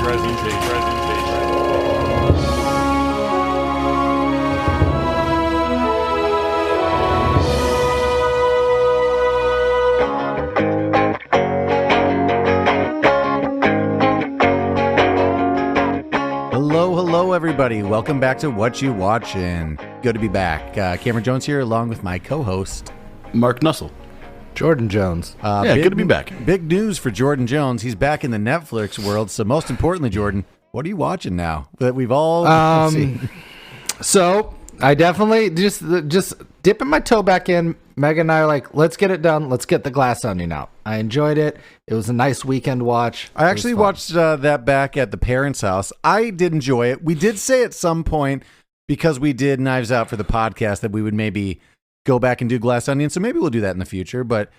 Hello, everybody. Welcome back to What You Watchin'. Good to be back. Cameron Jones here, along with my co-host, Mark Nussle. Jordan Jones. Good to be back. Big news for Jordan Jones. He's back in the Netflix world. So most importantly, Jordan, what are you watching now that we've all seen? So I definitely just dipping my toe back in. Megan and I are like, let's get it done. Let's get the Glassonion out. I enjoyed it. It was a nice weekend watch. I actually watched that back at the parents' house. I did enjoy it. We did say at some point, because we did Knives Out for the podcast, that we would maybe go back and do Glassonion. So maybe we'll do that in the future. But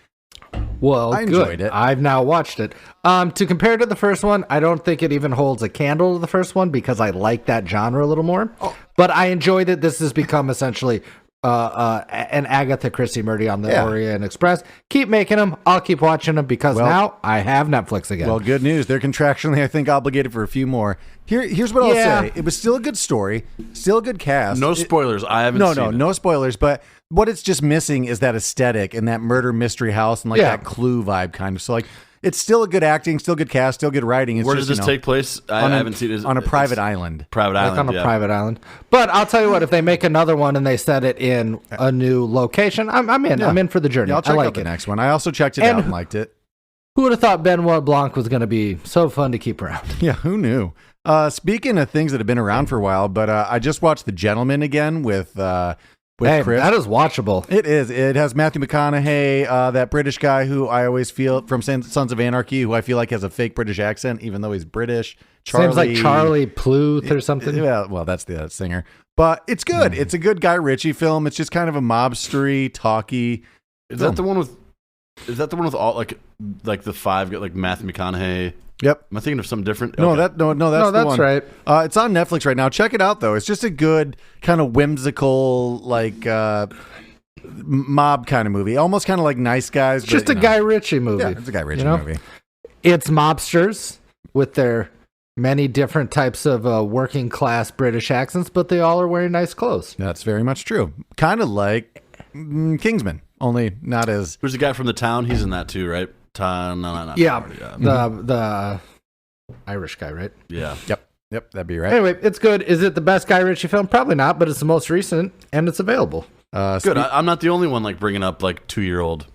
I enjoyed it. I've now watched it. To compare to the first one, I don't think it even holds a candle to the first one because I like that genre a little more. But I enjoy that this has become essentially an Agatha Christie murder on the Orient Express. Keep making them. I'll keep watching them because now I have Netflix again. Well, good news. They're contractually, I think, obligated for a few more. Here's what I'll say. It was still a good story, still a good cast. No spoilers. I haven't seen it. No spoilers. But what it's just missing is that aesthetic and that murder mystery house and that Clue vibe kind of. So like, it's still a good acting, still good cast, still good writing. It's Where does this take place? I haven't seen it. On a private island. Private island, on a private island. But I'll tell you what, if they make another one and they set it in a new location, I'm in. Yeah. I'm in for the journey. Yeah, I'll check out the next one. I also checked it out and liked it. Who would have thought Benoit Blanc was going to be so fun to keep around? Yeah, who knew? Speaking of things that have been around for a while, but I just watched The Gentleman again with Chris. That is watchable. It is. It has Matthew McConaughey, that British guy who I always feel from Sons of Anarchy, who I feel like has a fake British accent, even though he's British. Seems like Charlie Pluth or something. Well, that's the singer. But it's good. It's a good Guy Ritchie film. It's just kind of a mobstery, talky. Is that the one with all like the five like Matthew McConaughey? Yep. Am I thinking of something different? No, that's the one. Right. It's on Netflix right now. Check it out, though. It's just a good kind of whimsical, like mob kind of movie. Almost kind of like Nice Guys. It's just a Guy Ritchie movie. Yeah, it's a Guy Ritchie movie. It's mobsters with their many different types of working class British accents, but they all are wearing nice clothes. That's very much true. Kind of like Kingsman, only not as. Who's the guy from The Town? He's in that too, right? The Irish guy, right? Yeah. Yep, that'd be right. Anyway, it's good. Is it the best Guy Ritchie film? Probably not, but it's the most recent, and it's available. Good. I'm not the only one like bringing up like 2-year-old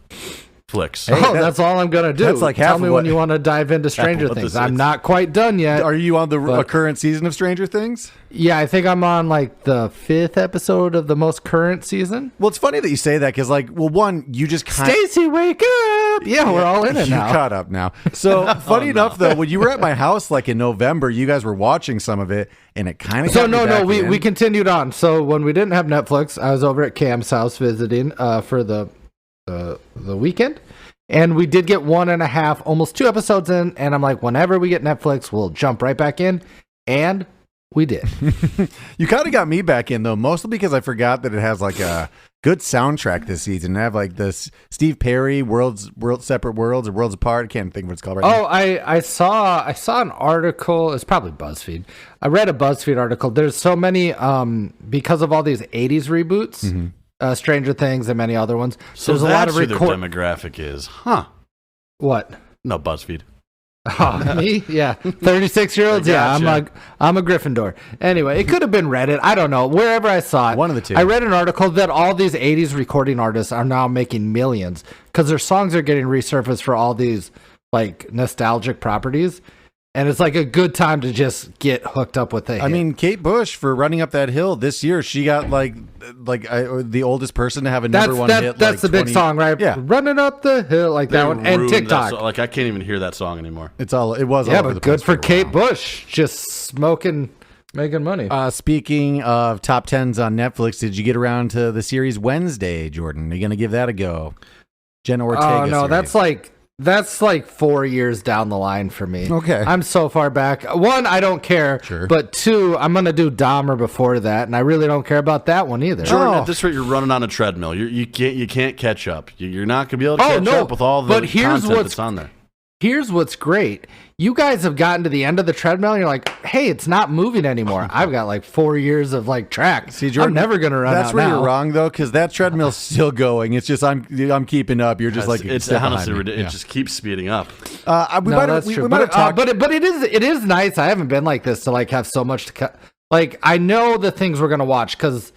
flicks. Hey, that's all I'm going to do. That's like half Tell me when you want to dive into Stranger Things. I'm not quite done yet. Are you on the current season of Stranger Things? Yeah, I think I'm on like the 5th episode of the most current season. Well, it's funny that you say that because one, you just Stacy, wake up! Yeah, we're all in it now. You're caught up now. So funny enough, though, when you were at my house like in November, you guys were watching some of it, and it kind of we continued on. So when we didn't have Netflix, I was over at Cam's house visiting for the weekend. And we did get 1.5, almost 2 episodes in. And I'm like, whenever we get Netflix, we'll jump right back in. And we did. You kind of got me back in, though, mostly because I forgot that it has like a good soundtrack this season. I have like this Steve Perry, Worlds Separate Worlds or Worlds Apart. I can't think of what it's called right now. I saw an article. It's probably BuzzFeed. I read a BuzzFeed article. There's so many, because of all these 80s reboots. Mm-hmm. Stranger Things and many other ones. So there's a lot of who their demographic is, huh? What? No, BuzzFeed. Oh, me? Yeah, 36-year-olds. Gotcha. Yeah, I'm a Gryffindor. Anyway, it could have been Reddit. I don't know. Wherever I saw it, one of the two. I read an article that all these 80s recording artists are now making millions because their songs are getting resurfaced for all these like nostalgic properties. And it's like a good time to just get hooked up with it. I mean, Kate Bush for Running Up That Hill this year, she got the oldest person to have a number one hit. That's the big song, right? Yeah, Running Up the Hill, like that one, and TikTok. Like I can't even hear that song anymore. It was. Yeah, but good for Kate Bush, just smoking, making money. Speaking of top 10s on Netflix, did you get around to the series Wednesday, Jordan? Are you going to give that a go? Jenna Ortega. Oh no, series. That's like 4 years down the line for me. Okay. I'm so far back. One, I don't care. Sure. But 2, I'm going to do Dahmer before that, and I really don't care about that one either. Jordan, at this rate, you're running on a treadmill. You can't catch up. You're not going to be able to catch up with all the content that's on there. here's what's great. You guys have gotten to the end of the treadmill and you're like, hey, it's not moving anymore. I've got like 4 years of like track. See, Jordan, I'm never going to run That's out where now. you're wrong, though, because that treadmill's still going. It's just I'm keeping up. You're just like it's step honestly behind me. ridiculous. It just keeps speeding up. That's true. We might have talked. But it is nice. I haven't been like this to like have so much to cut. Like I know the things we're gonna watch because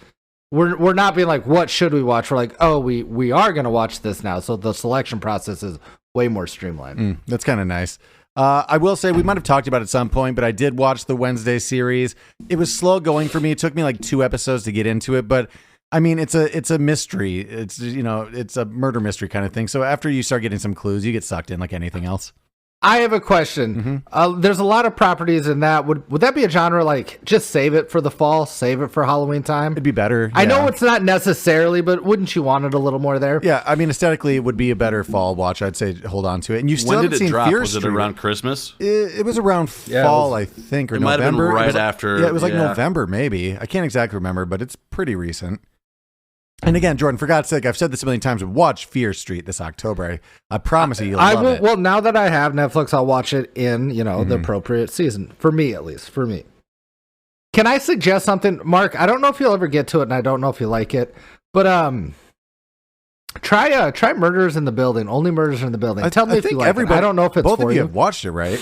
we're not being like, what should we watch? We're like, oh, we are gonna watch this now. So the selection process is way more streamlined. That's kind of nice. I will say we might have talked about it at some point, but I did watch the Wednesday series. It was slow going for me. It took me like 2 episodes to get into it, but I mean, it's a mystery. It's it's a murder mystery kind of thing. So after you start getting some clues, you get sucked in like anything else. I have a question. There's a lot of properties in that. Would that be a genre like just save it for the fall, save it for Halloween time? It'd be better. I know yeah. it's not necessarily, but wouldn't you want it a little more there? Yeah, I mean, aesthetically, it would be a better fall watch. I'd say hold on to it. And you still When haven't did it seen drop? Fear Was it Street. around Christmas? It was around fall, I think, or It might have been November. right It was like- after, Yeah, it was like yeah. November, maybe. I can't exactly remember, but it's pretty recent. And again, Jordan, for God's sake, I've said this a million times, but watch Fear Street this October. I promise you, you'll I love will. it. Well, now that I have Netflix, I'll watch it in the appropriate season for me, at least for me. Can I suggest something, Mark? I don't know if you'll ever get to it, and I don't know if you like it, but try Murders in the Building. Only Murders in the Building. Tell me if you like it. I don't know if it's both for of you you. have watched it, right?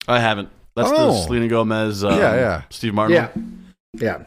I haven't. That's the Oh. Selena Gomez. Yeah. Steve Martin. Yeah.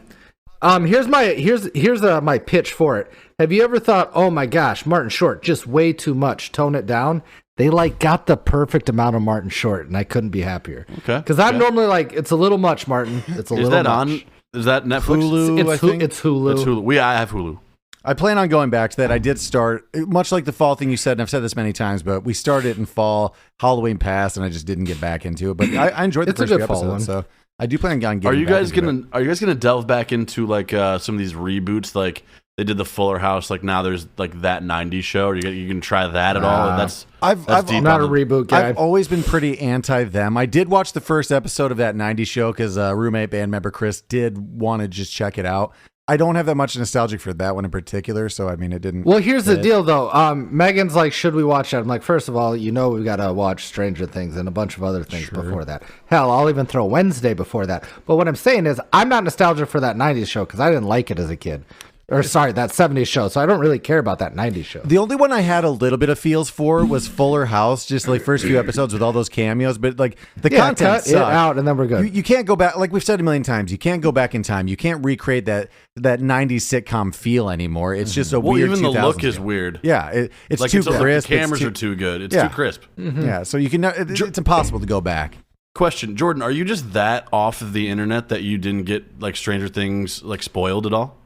Here's my pitch for it. Have you ever thought, oh my gosh, Martin Short, just way too much, tone it down? They like got the perfect amount of Martin Short, and I couldn't be happier. Okay. Because I'm normally like, it's a little much, Martin. It's a Is little that much. on? Is that Netflix? Hulu, I think. It's Hulu. It's Hulu. I have Hulu. I plan on going back to that. I did start, much like the fall thing you said, and I've said this many times, but we started in fall, Halloween passed, and I just didn't get back into it. But I enjoyed the It's a first good few fall episodes, one. so I do plan on getting Are you back guys into it. gonna delve back into like some of these reboots? Like they did the Fuller House. Like now there's like that '90s show. Are you can try that at all? That's I've deep I'm not on a the- reboot guy. I've always been pretty anti them. I did watch the first episode of that 90s show because roommate band member Chris did want to just check it out. I don't have that much nostalgia for that one in particular, so I mean, it didn't. Well, here's the fit. deal, though. Megan's like, should we watch that? I'm like, first of all, we've got to watch Stranger Things and a bunch of other things before that. Hell, I'll even throw Wednesday before that. But what I'm saying is, I'm not nostalgic for that 90s show because I didn't like it as a kid. Or sorry, that 70s show. So I don't really care about that 90s show. The only one I had a little bit of feels for was Fuller House, just like first few episodes with all those cameos. But like the content cut it sucked. out and then we're good. You can't go back, like we've said a million times. You can't go back in time. You can't recreate that 90s sitcom feel anymore. It's just a Well, weird. even the 2000s look is feel. weird. Yeah, it's Like too like crisp. the cameras it's are too good. It's Yeah. too crisp. Yeah, so you can. It's impossible to go back. Question, Jordan, are you just that off of the internet that you didn't get like Stranger Things like spoiled at all?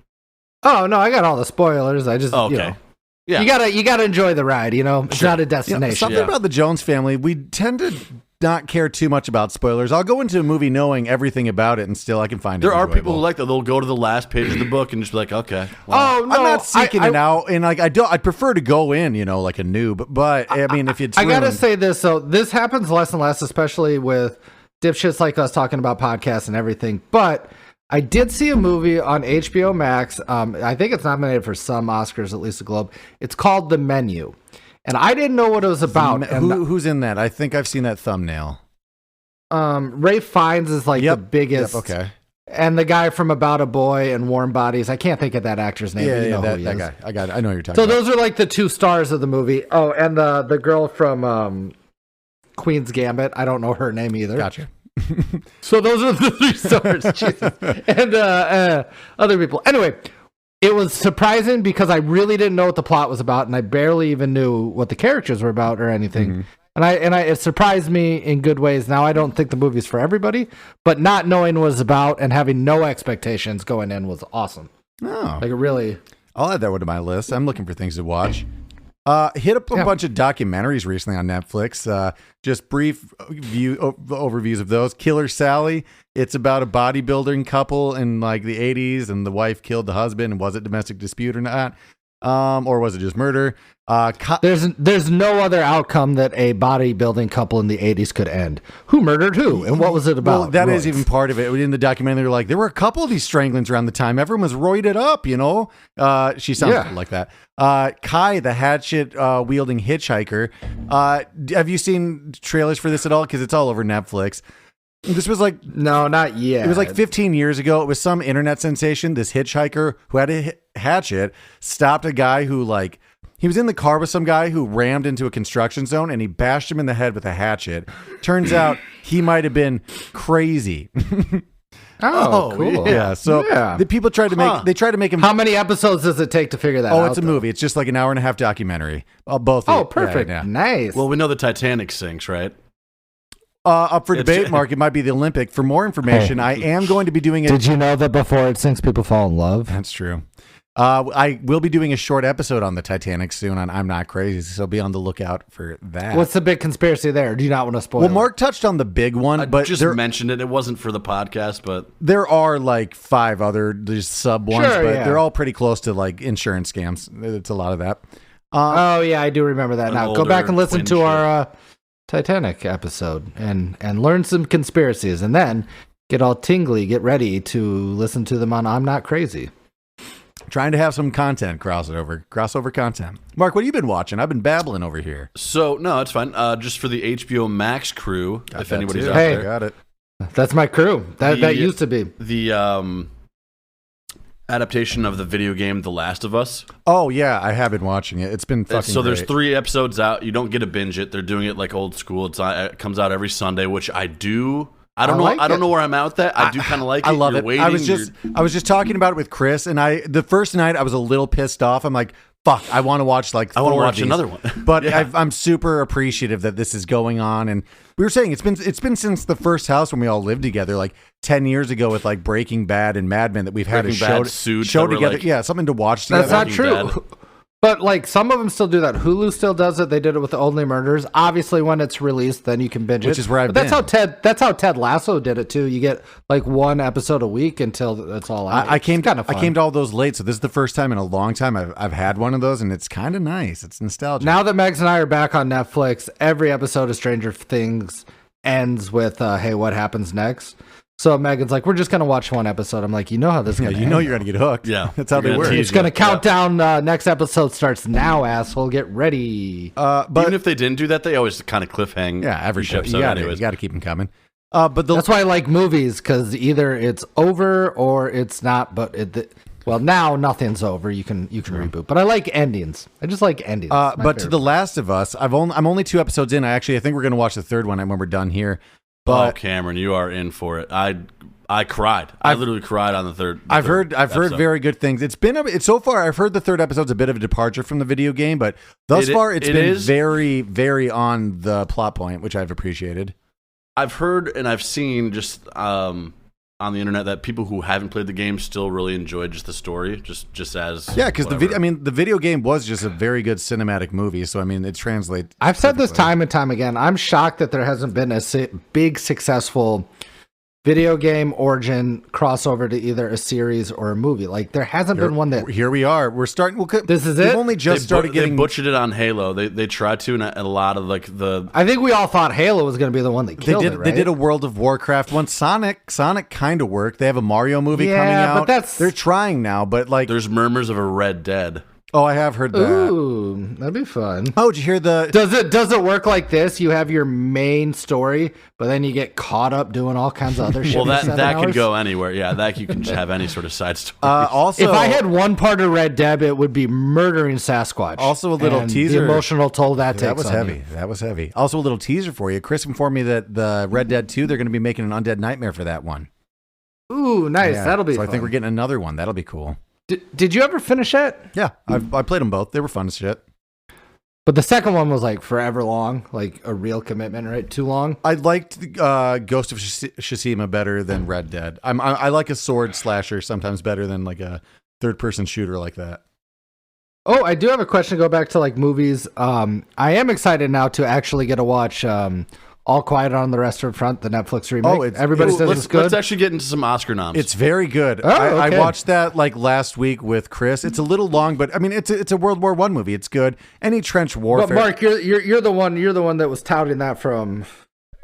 Oh, no, I got all the spoilers. I just, Oh, okay. Yeah. You gotta enjoy the ride, It's not a destination. Something Yeah. about the Jones family, we tend to not care too much about spoilers. I'll go into a movie knowing everything about it, and still I can find it There are enjoyable. people who like that. They'll go to the last page of the book and just be like, okay. well, Oh, no. I'm not seeking I- it out, and like I'd prefer to go in, like a noob. But I mean, if it's I gotta ruined- say this, so this happens less and less, especially with dipshits like us talking about podcasts and everything. But I did see a movie on HBO Max. I think it's nominated for some Oscars, at least a Globe. It's called The Menu, and I didn't know what it was about. And who's in that? I think I've seen that thumbnail. Ray Fiennes is like the biggest. Yep, okay. And the guy from About a Boy and Warm Bodies. I can't think of that actor's name. but you know who he that is. guy. I got it. I know who you're talking So about. those are like the two stars of the movie. Oh, and the girl from Queen's Gambit. I don't know her name either. Gotcha. So those are the 3 stars. Jesus. And other people. Anyway, it was surprising because I really didn't know what the plot was about, and I barely even knew what the characters were about or anything. And it surprised me in good ways. Now I don't think the movie's for everybody, but not knowing what it was about and having no expectations going in was awesome. Oh, Like it really. I'll add that one to my list. I'm looking for things to watch. Hit up a bunch of documentaries recently on Netflix. Just brief overviews of those. Killer Sally. It's about a bodybuilding couple in like the 80s, and the wife killed the husband. And was it domestic dispute or not? or was it just murder? There's no other outcome that a bodybuilding couple in the 80s could end. Who murdered who, and what was it about? Well, that is Roids. even part of it. In the documentary, they're like, there were a couple of these stranglings around the time. Everyone was roided up, you know? She sounds like that. Kai, the hatchet wielding hitchhiker. Have you seen trailers for this at all? Because it's all over Netflix. This was like... No, not yet. It was like 15 years ago. It was some internet sensation. This hitchhiker who had a hatchet stopped a guy who like... He was in the car with some guy who rammed into a construction zone and he bashed him in the head with a hatchet. Turns out he might have been crazy. Oh, cool. Yeah. So the people tried to make him. How many episodes does it take to figure that out? Oh, it's a movie. It's just like an hour and a half documentary. Both. Oh, perfect. Yeah. Nice. Well, we know the Titanic sinks, right? Up for debate, Mark. It might be the Olympic. For more information, I am going to be doing it. Did you know that before it sinks, people fall in love? That's true. I will be doing a short episode on the Titanic soon on I'm Not Crazy, so be on the lookout for that. What's the big conspiracy there? Do you not want to spoil Well, Mark touched on the big one, I but just mentioned it. It wasn't for the podcast, but there are like 5 other just sub ones, Sure, but yeah. they're all pretty close to like insurance scams. It's a lot of that. Oh, yeah, I do remember that now. Go back and listen to our Titanic episode and learn some conspiracies, and then get all tingly, get ready to listen to them on I'm Not Crazy. Trying to have some crossover content. Mark, what have you been watching? I've been babbling over here. So, no, it's fine. Just for the HBO Max crew, Got if that anybody's too. out Hey, there. got it. That's my crew. That used to be. The adaptation of the video game The Last of Us. Oh, yeah, I have been watching it. It's been fucking So there's great. 3 episodes out. You don't get to binge it. They're doing it like old school. It comes out every Sunday, which I do. I don't know where I'm at with that. I do kind of like it. I love You're it. Waiting, I was just talking about it with Chris, and the first night I was a little pissed off. I'm like, fuck, I want to watch like 4 I want to of watch these. another one. But Yeah. I'm super appreciative that this is going on, and we were saying it's been since the first house when we all lived together, like 10 years ago with like Breaking Bad and Mad Men, that we've had Breaking a Bad, Suits show that were, together. like- Yeah, something to watch together. That's not Walking true. But like some of them still do that. Hulu still does it. They did it with Only Murders. Obviously, when it's released, then you can binge it. Which is where I've But been. That's how Ted Lasso did it too. You get like 1 episode a week until it's all out. I came kind of I came to all those late, so this is the first time in a long time I've had one of those, and it's kind of nice. It's nostalgic. Now that Megs and I are back on Netflix, every episode of Stranger Things ends with "Hey, what happens next?" So Megan's like, "We're just gonna watch 1 episode." I'm like, "You know how this is yeah, gonna you know end. you're gonna get hooked. Yeah. that's how You're they gonna work. tease It's gonna Yeah. count down. Next episode starts now, asshole. Get ready." But Even if they didn't do that, they always kind of cliffhang. yeah, every each show episode you anyways. got to keep them coming. But That's why I like movies, because either it's over or it's not. But well, now nothing's over. You can reboot. But I like endings. I just like endings. It's my but to favorite. The Last of Us, I'm only 2 episodes in. I think we're gonna watch the 3rd one when we're done here. Oh, But Cameron, you are in for it. I cried. I literally cried on the third. I've heard episode. very good things. It's so far. I've heard the 3rd episode's a bit of a departure from the video game, but thus far it's been very, very on the plot point, which I've appreciated. I've heard and I've seen just on the internet that people who haven't played the game still really enjoyed just the story, just as Because whatever. the video game was just a very good cinematic movie. So I mean, it translates. I've said this perfectly. time and time again. I'm shocked that there hasn't been a big successful video game origin crossover to either a series or a movie. Like there hasn't been one that. Here we are. We're starting. This is We've it? only just started getting. They butchered it on Halo. They tried to, and a lot of like the. I think we all thought Halo was going to be the one that They killed did. it. Right? They did a World of Warcraft one. Sonic kind of worked. They have a Mario movie Yeah, coming out. but They're trying now, but like. There's murmurs of a Red Dead. Oh, I have heard that. Ooh, that'd be fun. Oh, did you hear the? Does it work like this? You have your main story, but then you get caught up doing all kinds of other shit. Well, for that 7 could hours? go anywhere. Yeah, that you can just have any sort of side story. Also, If I had one part of Red Dead, it would be murdering Sasquatch. Also a little and teaser. The emotional toll that takes. that was on heavy. you. That was heavy. Also, a little teaser for you. Chris informed me that the Red Dead 2, they're going to be making an Undead Nightmare for that one. Ooh, nice. Yeah, That'll be. So I fun. think we're getting another one. That'll be cool. Did you ever finish it? Yeah, I played them both. They were fun as shit. But the second one was like forever long, like a real commitment, right? Too long. I liked Ghost of Tsushima better than Red Dead. I like a sword slasher sometimes better than like a third-person shooter like that. Oh, I do have a question to go back to like movies. I am excited now to actually get to watch All Quiet on the Western Front, the Netflix remake. Oh, Everybody says it's good. Let's actually get into some Oscar noms. It's very good. Oh, okay. I watched that like last week with Chris. It's a little long, but I mean, it's a World War I movie. It's good. Any trench warfare. But Mark, you're the one that was touting that from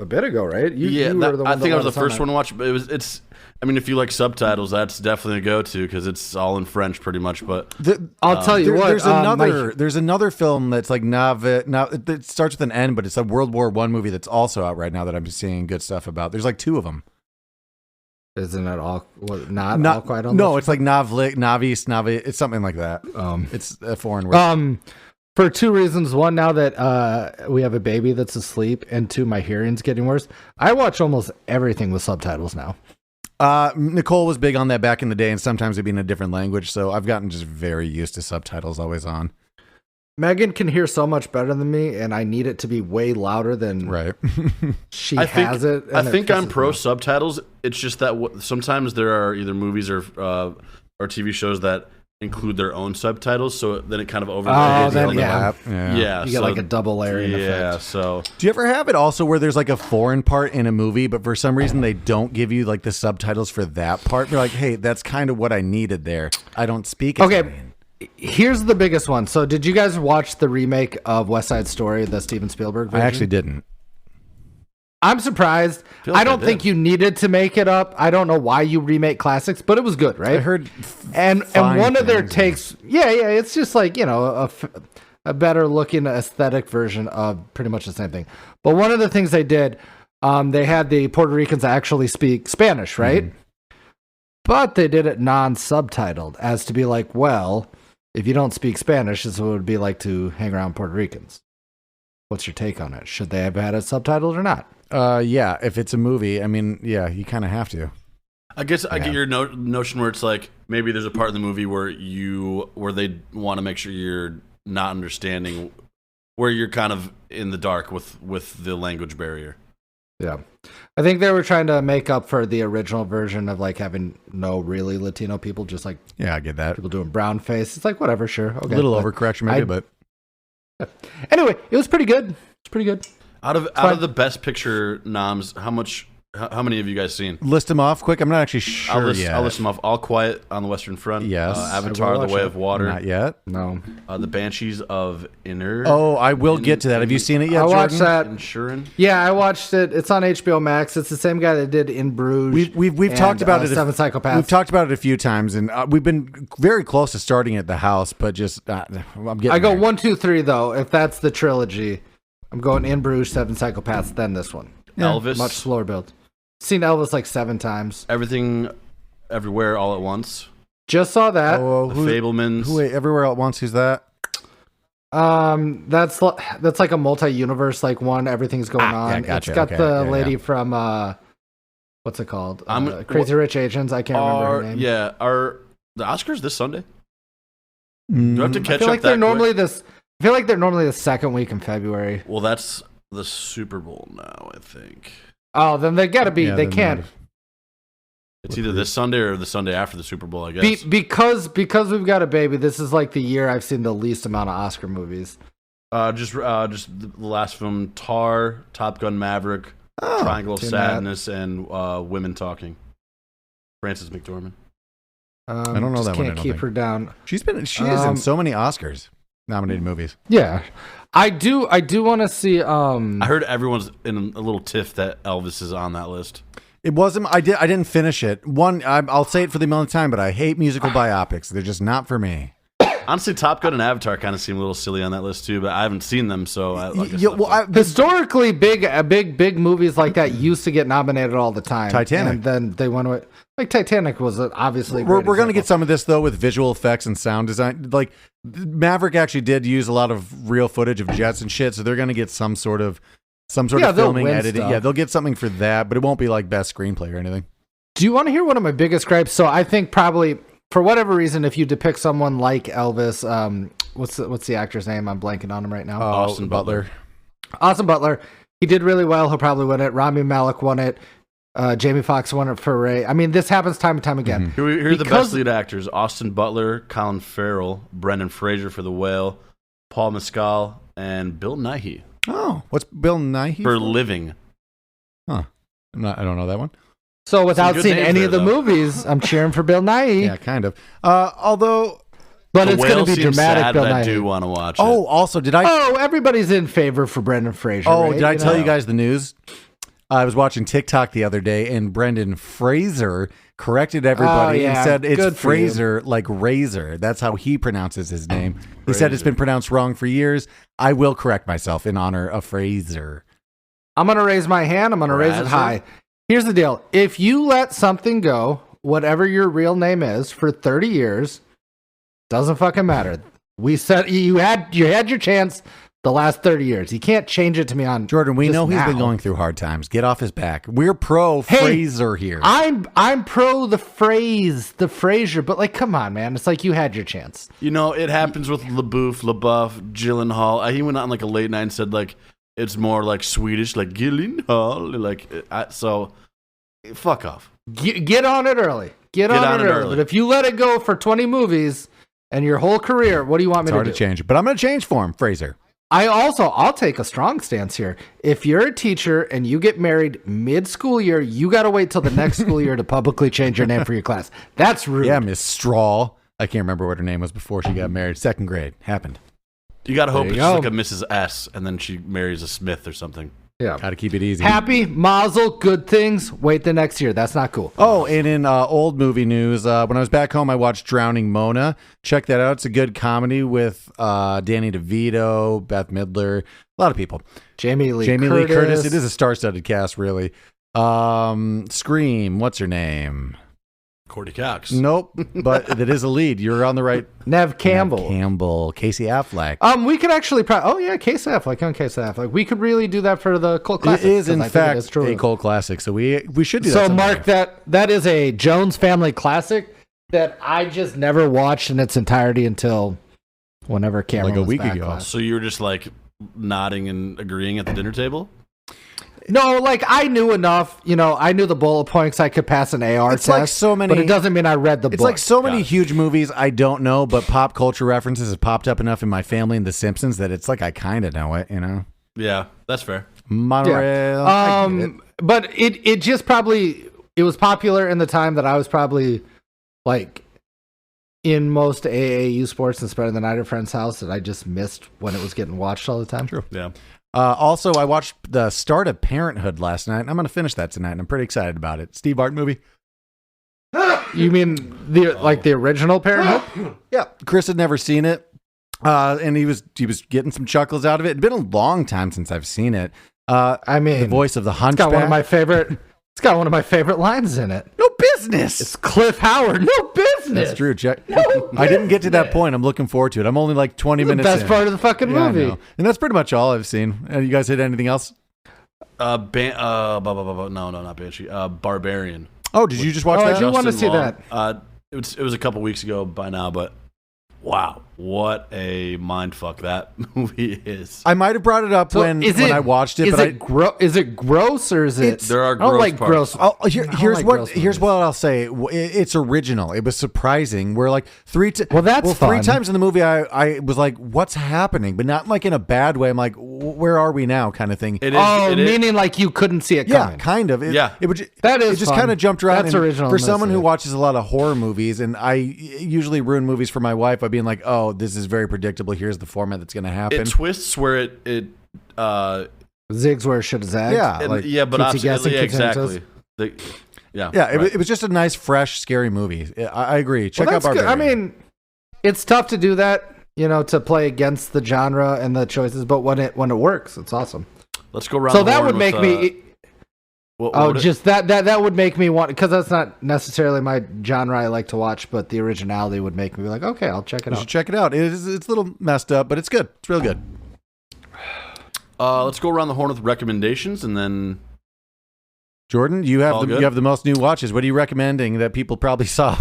a bit ago, right? You were the one I think I was the that first one to watch. But it's. I mean, if you like subtitles, that's definitely a go-to because it's all in French, pretty much. But I'll tell you what. There's another film that's like it starts with an N, but it's a World War I movie that's also out right now that I'm seeing good stuff about. There's like two of them. Isn't it all Quiet on? No, it's like Navi. It's something like that. It's a foreign word. For two reasons. One, now that we have a baby that's asleep, and two, my hearing's getting worse. I watch almost everything with subtitles now. Nicole was big on that back in the day, and sometimes it'd be in a different language, so I've gotten just very used to subtitles always on. Megan can hear so much better than me, and I need it to be way louder than she has it. I think I'm pro subtitles. It's just that sometimes there are either movies or TV shows that include their own subtitles, so then it kind of overlays. Yeah. You get like a double layering effect. Yeah, so... Do you ever have it also where there's like a foreign part in a movie, but for some reason they don't give you like the subtitles for that part? You're like, hey, that's kind of what I needed there. I don't speak Italian. Okay, here's the biggest one. So did you guys watch the remake of West Side Story, the Steven Spielberg version? I actually didn't. I'm surprised. I don't think you needed to make it up. I don't know why you remake classics, but it was good, right? I heard and one of their takes, it's just like, a better looking aesthetic version of pretty much the same thing. But one of the things they did, they had the Puerto Ricans actually speak Spanish, right? Mm-hmm. But they did it non-subtitled, as to be like, well, if you don't speak Spanish, this is what it would be like to hang around Puerto Ricans. What's your take on it? Should they have had it subtitled or not? Yeah, if it's a movie, I mean, yeah, you kind of have to. I guess I get your notion where it's like maybe there's a part in the movie where they want to make sure you're not understanding, where you're kind of in the dark with the language barrier. Yeah, I think they were trying to make up for the original version of like having no really Latino people, just like I get that, people doing brown face. It's like whatever, sure, okay. A little overcorrection maybe, but anyway, it was pretty good. It's pretty good. Out of the Best Picture noms, how many have you guys seen? List them off quick. I'm not actually sure I'll list them off. All Quiet on the Western Front. Yes. Avatar: The Way of Water. Not yet. No. The Banshees of Inisherin. Oh, I will get to that. Have you seen it yet, Jordan? I watched that. Inisherin? Yeah, I watched it. It's on HBO Max. It's the same guy that did In Bruges. We've talked about it. Seven Psychopaths. We've talked about it a few times, and we've been very close to starting at the house, but just I'm getting. I go there. 1, 2, 3 though. If that's the trilogy, I'm going In Bruges, Seven Psychopaths, then this one. Elvis. Much slower build. Seen Elvis like 7 times. Everything, Everywhere, All at Once. Just saw that. The Fablemans. Wait, Everywhere at Once. Who's that? That's like a multi-universe like one. Everything's going on. Yeah, gotcha. It's got the lady from what's it called? Crazy Rich Asians. I can't remember her name. Yeah, are the Oscars this Sunday? Do I have to catch I feel up like they're normally the second week in February. Well, that's the Super Bowl now, I think. Oh, then they gotta be. They can't. It's either this Sunday or the Sunday after the Super Bowl, I guess. Because we've got a baby. This is like the year I've seen the least amount of Oscar movies. Just the last film: Tar, Top Gun: Maverick, Triangle of Sadness, and Women Talking. Frances McDormand. I don't know that one. Can't keep her down. She is in so many Oscars nominated movies. Yeah, I do want to see. I heard everyone's in a little tiff that Elvis is on that list. It wasn't. I didn't finish it. I'll say it for the millionth time, but I hate musical biopics. They're just not for me. Honestly, Top Gun and Avatar kind of seem a little silly on that list too, but I haven't seen them, so historically big movies like that used to get nominated all the time. Titanic, and then they went away. Like Titanic was obviously. We're going to get some of this though with visual effects and sound design. Like Maverick actually did use a lot of real footage of jets and shit, so they're going to get some sort of filming, editing. Stuff. Yeah, they'll get something for that, but it won't be like best screenplay or anything. Do you want to hear one of my biggest gripes? So I think probably for whatever reason, if you depict someone like Elvis, what's the actor's name? I'm blanking on him right now. Austin Butler. Austin Butler. He did really well. He'll probably win it. Rami Malek won it. Jamie Foxx won it for Ray. I mean, this happens time and time again. Mm-hmm. Here are the best lead actors: Austin Butler, Colin Farrell, Brendan Fraser for The Whale, Paul Mescal, and Bill Nighy. Oh, what's Bill Nighy for Living? Huh. I don't know that one. So without good seeing names any there, of the though. movies, I'm cheering for Bill Nighy. Yeah, kind of. Although, But The it's going Whale to be seems dramatic sad, Bill but I Nighy. do want to watch it. oh, also, did I? Oh, everybody's in favor for Brendan Fraser. Oh, right? did I You tell know? you guys the news? I was watching TikTok the other day, and Brendan Fraser corrected everybody and yeah. said it's Good for you. Fraser, like razor. That's how he pronounces his name. He said it's been pronounced wrong for years. I will correct myself in honor of Fraser. I'm going to raise my hand. I'm going to raise it Razor? high. Here's the deal. If you let something go, whatever your real name is, for 30 years, doesn't fucking matter. We said you had your chance the last 30 years. You can't change it to me on Jordan, we just know he's been now. going through hard times. Get off his back. We're pro Fraser here. I'm pro the Fraser, but like, come on, man. It's like you had your chance. You know, it happens with LaBeouf, Gyllenhaal. He went on like a late night and said like it's more like Swedish, like Gyllenhaal. Like so, fuck off. Get on it early. Get on it early. But if you let it go for 20 movies and your whole career, what do you want me It's hard to to do? change it, but I'm going to change for him, Fraser. I'll take a strong stance here. If you're a teacher and you get married mid-school year, you got to wait till the next school year to publicly change your name for your class. That's rude. Yeah, Miss Straw. I can't remember what her name was before she got married. Second grade. Happened. You gotta hope There it's you just go. like a Mrs. S, and then she marries a Smith or something. Yeah. Got to keep it easy. Happy, mazel, good things. Wait the next year. That's not cool. Oh, and in old movie news, when I was back home, I watched Drowning Mona. Check that out. It's a good comedy with Danny DeVito, Beth Midler, a lot of people. Jamie Lee Curtis. Curtis. It is a star-studded cast, really. Scream. What's her name? Cordy Cox. Nope, but that is a lead. You're on the right. Nev Campbell. Nev Campbell. Casey Affleck. We could actually Casey Affleck. We could really do that for the cult classic. It is, in 'cause I think it is fact, true. a cult classic. So we should do that. So sometime. mark that is a Jones Family classic that I just never watched in its entirety until whenever Cameron Like a was week back ago. last. So you were just like nodding and agreeing at the dinner table? No, like I knew enough. I knew the bullet points. I could pass an AR It's test. like so many- but it doesn't mean I read the It's book. like so many Got it. huge movies I don't know, but pop culture references have popped up enough in my family and The Simpsons that it's like I kind of know it, Yeah, that's fair. Monorail. I get it. But it just probably it was popular in the time that I was probably like in most AAU sports and spending the night at a friend's house that I just missed when it was getting watched all the time. True. Yeah. Also, I watched the start of Parenthood last night, and I'm going to finish that tonight, and I'm pretty excited about it. Steve Martin movie. You mean the original Parenthood? Yeah, Chris had never seen it, and he was getting some chuckles out of it. It'd been a long time since I've seen it. I mean, The voice of the it's Hunchback. got one of my favorite. It's got one of my favorite lines in it. No business. It's Cliff Howard. No business. That's true. I didn't get to that point. I'm looking forward to it. I'm only like 20 The minutes best in. part of the fucking Yeah, I movie. know. And that's pretty much all I've seen. You guys hit anything else? No, not Banshee. Barbarian. Oh, did you just watch Oh, that? I do want to Justin see Long. that. It was a couple weeks ago by now, but wow, what a mind fuck that movie is. I might have brought it up So when is I watched it, Is but it is it gross or is it? There are I don't gross like parts. gross. Oh, I don't here's like what gross here's movies. what I'll say. It's original. It was surprising. We're like three that's three fun. times in the movie. I was like, "What's happening?" But not like in a bad way. I'm like, "Where are we now?" Kind of thing. It is. Oh, it is- meaning like you couldn't see it Yeah, coming. kind of. Yeah. It would. That is It just fun. kind of jumped around. That's and original for in this, someone who yeah. watches a lot of horror movies, and I usually ruin movies for my wife by being like, "Oh, this is very predictable. Here's the format that's going to happen." It twists where it Zigs where it should have zagged. Yeah. and- like, yeah, but keeps you guessing, yeah, keeps you exactly. Yeah, yeah, right. it was just a nice, fresh, scary movie. I agree. Check Well, out that's good. Barbarian. I mean, it's tough to do that, to play against the genre and the choices, but when it works, it's awesome. Let's go around. So the that horn would with, make me. what Oh, would it- just that would make me want, because that's not necessarily my genre I like to watch, but the originality would make me be like, okay, I'll check it you out. should check it out. It's a little messed up, but it's good. It's real good. let's go around the horn with recommendations, and then Jordan, you All have good? you have the most new watches. What are you recommending that people probably saw?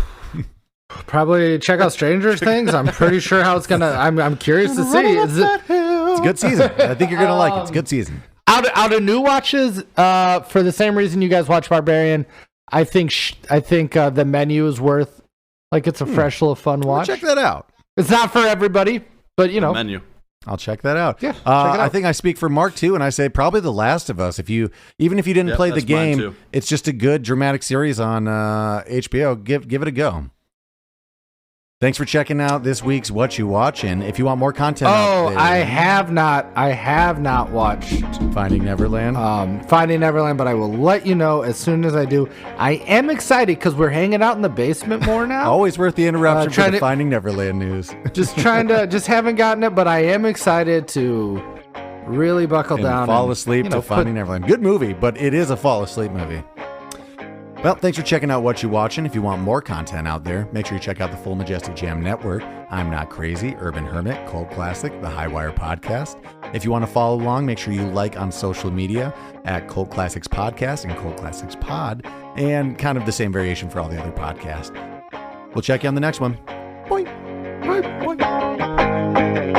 Probably check out Stranger Things. I'm pretty sure how it's gonna. I'm curious to see. Is it It's a good season. I think you're gonna like it. It's a good season. out of new watches? For the same reason you guys watch Barbarian, I think the menu is worth. Like, it's a fresh little fun watch. Check that out. It's not for everybody, but menu. I'll check that out. Yeah, check it out. I think I speak for Mark too, and I say probably The Last of Us. Even if you didn't play the that's mine, game, too. it's just a good dramatic series on HBO. Give it a go. Thanks for checking out this week's What You Watchin'. If you want more content, out there, I have not watched Finding Neverland. Finding Neverland, but I will let you know as soon as I do. I am excited because we're hanging out in the basement more now. Always worth the interruption for the trying to- Finding Neverland news. Just haven't gotten it, but I am excited to really buckle And down fall and, asleep to Finding Neverland. Good movie, but it is a fall asleep movie. Well, thanks for checking out What You Watchin'. If you want more content out there, make sure you check out the Full Majestic Jam Network. I'm Not Crazy, Urban Hermit, Cold Classic, the Highwire Podcast. If you want to follow along, make sure you like on social media at Cold Classics Podcast and Cold Classics Pod, and kind of the same variation for all the other podcasts. We'll check you on the next one. Boing. Boing. Boing.